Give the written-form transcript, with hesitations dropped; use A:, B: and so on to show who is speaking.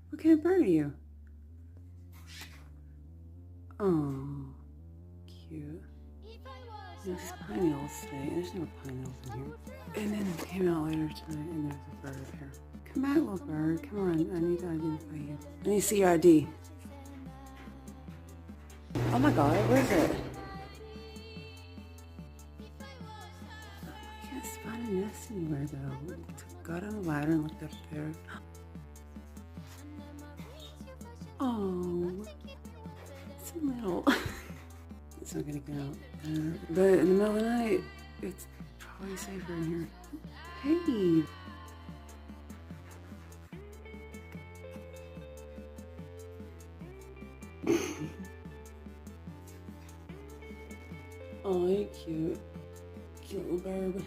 A: What kind of bird are you? Oh, cute. This is pine needles today. There's no pine needles in here. And then it came out later tonight, and there's a bird here. Come back, little bird. Come on. I need to identify you. I need to see your ID. Oh my God, where is it? I can't find a nest anywhere though. Got on the ladder and looked up there. Oh, it's so little. It's not gonna get out. But in the middle of the night, it's probably safer in here. Hey. Oh, you're cute. Cute little bird.